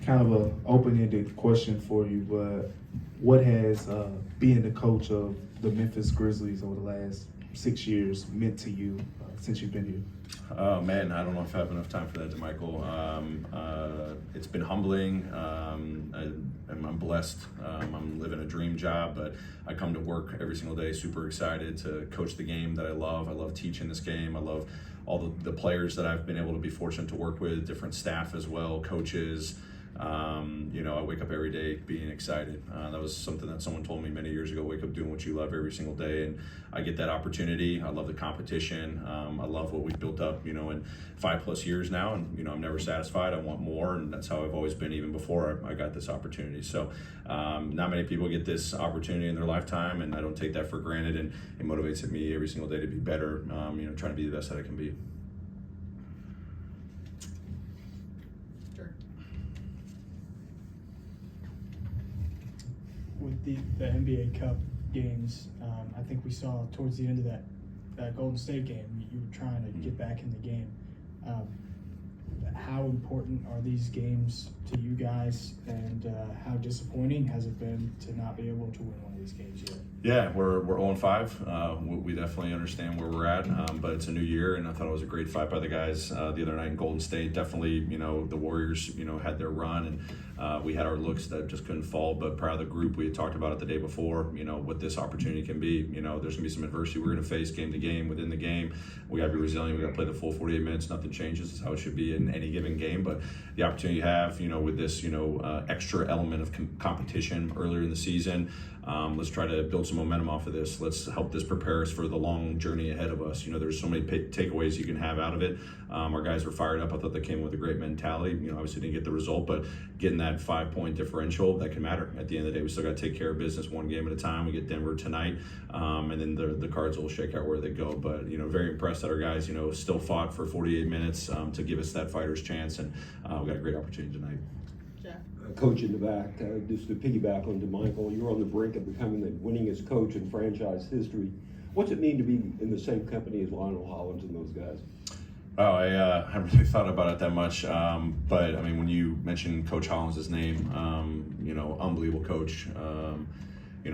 kind of a open-ended question for you, but what has being the coach of the Memphis Grizzlies over the last 6 years meant to you since you've been here? Oh man, I don't know if I have enough time for that, DeMichael. It's been humbling. I'm blessed. I'm living a dream job, but I come to work every single day super excited to coach the game that I love. I love teaching this game. I love all the players that I've been able to be fortunate to work with, different staff as well, coaches. I wake up every day being excited. That was something that someone told me many years ago, wake up doing what you love every single day. And I get that opportunity. I love the competition. I love what we've built up, in 5+ years now. And, I'm never satisfied. I want more. And that's how I've always been even before I got this opportunity. So not many people get this opportunity in their lifetime. And I don't take that for granted. And it motivates me every single day to be better, trying to be the best that I can be. With the NBA Cup games, I think we saw towards the end of that Golden State game, you were trying to get back in the game. How important are these games to you guys, and how disappointing has it been to not be able to win one of these games yet? Yeah, we're 0-5. We definitely understand where we're at, but it's a new year, and I thought it was a great fight by the guys the other night in Golden State. Definitely, the Warriors, had their run, and we had our looks that just couldn't fall. But proud of the group. We had talked about it the day before. What this opportunity can be. There's gonna be some adversity we're gonna face game to game within the game. We gotta be resilient. We gotta play the full 48 minutes. Nothing changes. It's how it should be in any given game. But the opportunity you have, with this, extra element of competition earlier in the season. Let's try to build some momentum off of this. Let's help this prepare us for the long journey ahead of us. There's so many takeaways you can have out of it. Our guys were fired up. I thought they came with a great mentality. Obviously didn't get the result, but getting that 5-point differential, that can matter. At the end of the day, we still got to take care of business one game at a time. We get Denver tonight, and then the cards will shake out where they go. But, very impressed that our guys, still fought for 48 minutes to give us that fighter's chance, and we got a great opportunity tonight. Coach in the back, just to piggyback on DeMichael, you're on the brink of becoming the winningest coach in franchise history. What's it mean to be in the same company as Lionel Hollins and those guys? Oh, I haven't really thought about it that much, but I mean, when you mentioned Coach Hollins' name, unbelievable coach.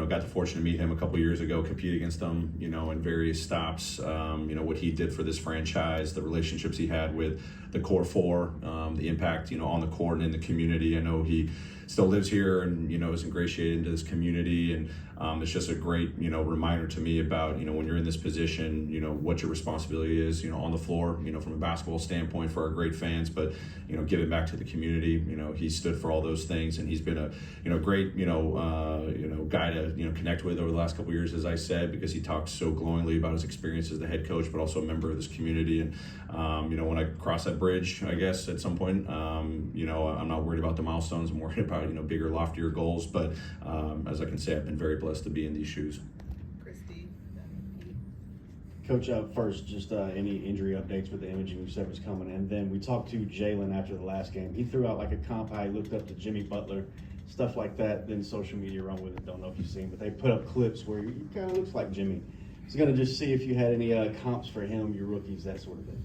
Got the fortune to meet him a couple years ago, compete against him, in various stops. What he did for this franchise, the relationships he had with the core four, the impact, on the court and in the community. I know he still lives here and, is ingratiated into this community. And it's just a great, reminder to me about, when you're in this position, what your responsibility is, on the floor, from a basketball standpoint for our great fans, but, giving back to the community. He stood for all those things, and he's been a, great, guy to, connect with over the last couple of years, as I said, because he talks so glowingly about his experience as the head coach, but also a member of this community. And, when I cross that bridge, I guess at some point, I'm not worried about the milestones. I'm worried about, bigger, loftier goals. But as I can say, I've been very blessed to be in these shoes. Coach, first, just any injury updates with the imaging you said was coming in. Then we talked to Jalen after the last game. He threw out like a comp how he looked up to Jimmy Butler, stuff like that. Then social media run with it. Don't know if you've seen, but they put up clips where he kind of looks like Jimmy. So going to just see if you had any comps for him, your rookies, that sort of thing.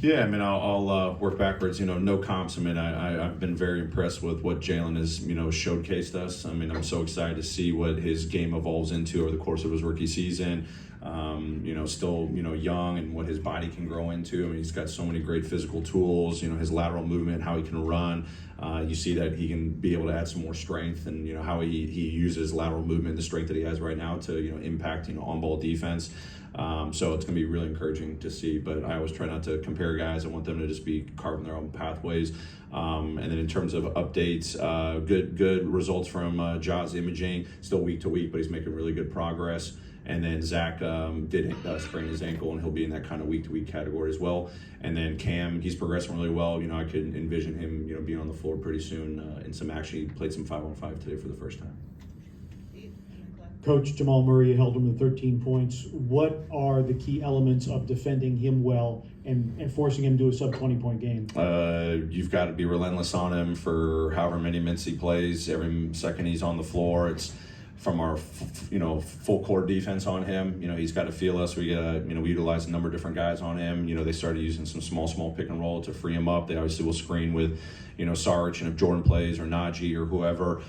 Yeah, I mean, I'll work backwards. No comps. I mean, I've been very impressed with what Jalen has, showcased us. I mean, I'm so excited to see what his game evolves into over the course of his rookie season. Still, young, and what his body can grow into. I mean, he's got so many great physical tools, his lateral movement, how he can run. You see that he can be able to add some more strength, and, how he uses lateral movement, the strength that he has right now to, impact, on-ball defense. So it's going to be really encouraging to see, but I always try not to compare guys. I want them to just be carving their own pathways. And then in terms of updates, good results from Ja's imaging, still week to week, but he's making really good progress. And then Zach did sprain his ankle, and he'll be in that kind of week-to-week category as well. And then Cam, he's progressing really well. I could envision him, being on the floor pretty soon in some action. He played some 5-on-5 today for the first time. Coach, Jamal Murray held him to 13 points. What are the key elements of defending him well and forcing him to a sub-20-point game? You've got to be relentless on him for however many minutes he plays. Every second he's on the floor, it's from our full court defense on him. He's got to feel us. We utilize a number of different guys on him. They started using some small pick and roll to free him up. They obviously will screen with Sarge, and if Jordan plays or Najee or whoever,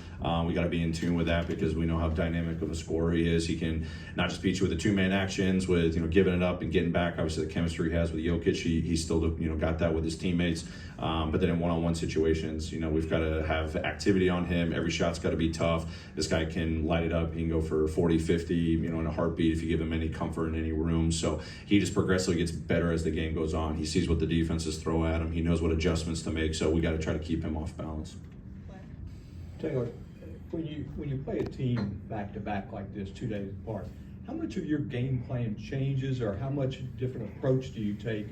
we got to be in tune with that because we know how dynamic of a scorer he is. He can not just beat you with the two-man actions, with giving it up and getting back. Obviously, the chemistry he has with Jokic, he still got that with his teammates. But then in one-on-one situations, we've got to have activity on him. Every shot's got to be tough. This guy can light it up. He can go for 40, 50, in a heartbeat if you give him any comfort in any room. So he just progressively gets better as the game goes on. He sees what the defenses throw at him. He knows what adjustments to make. So we got to try to keep him off balance. Taylor, when you play a team back to back like this, 2 days apart, how much of your game plan changes, or how much different approach do you take?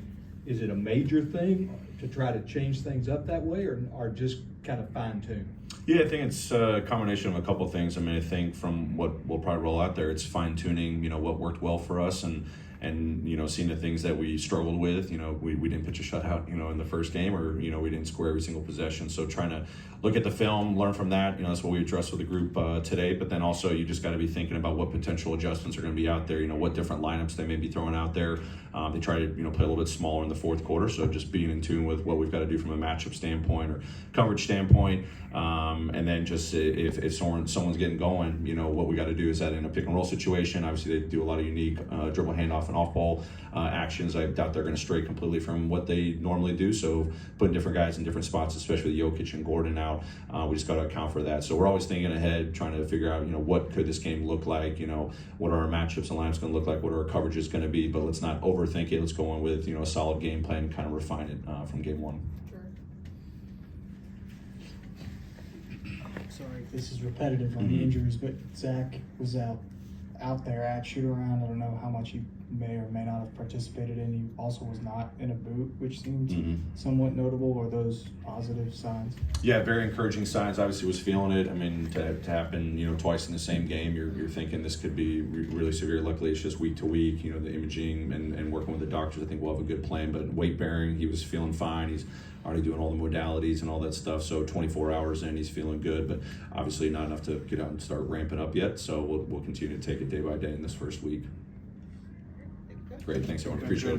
Is it a major thing to try to change things up that way, or just kind of fine tune? Yeah, I think it's a combination of a couple of things. I mean, I think from what we'll probably roll out there, it's fine tuning, what worked well for us, and seeing the things that we struggled with. We didn't pitch a shutout, in the first game, or we didn't score every single possession. So trying to look at the film, learn from that. That's what we addressed with the group today. But then also you just got to be thinking about what potential adjustments are going to be out there. What different lineups they may be throwing out there. They try to play a little bit smaller in the fourth quarter. So just being in tune with what we've got to do from a matchup standpoint or coverage standpoint. And then just if someone's getting going, what we got to do is that in a pick and roll situation, obviously they do a lot of unique dribble handoff and off ball actions. I doubt they're going to stray completely from what they normally do. So putting different guys in different spots, especially Jokic and Gordon out, we just got to account for that. So we're always thinking ahead, trying to figure out, what could this game look like? What are our matchups and lineups going to look like? What are our coverages going to be? But let's not overthink it. Let's go in with a solid game plan and kind of refine it from game one. Sorry if this is repetitive on the injuries, but Zach was out there at shoot-around. I don't know how much he may or may not have participated in. He also was not in a boot, which seemed somewhat notable. Are those positive signs? Yeah, very encouraging signs. Obviously was feeling it. I mean, to happen, twice in the same game, you're thinking this could be really severe. Luckily, it's just week to week, the imaging and working with the doctors. I think we'll have a good plan. But weight bearing, he was feeling fine. He's already doing all the modalities and all that stuff. So 24 hours in, he's feeling good, but obviously not enough to get out and start ramping up yet. So we'll continue to take it day by day in this first week. Great, thanks everyone. Appreciate it.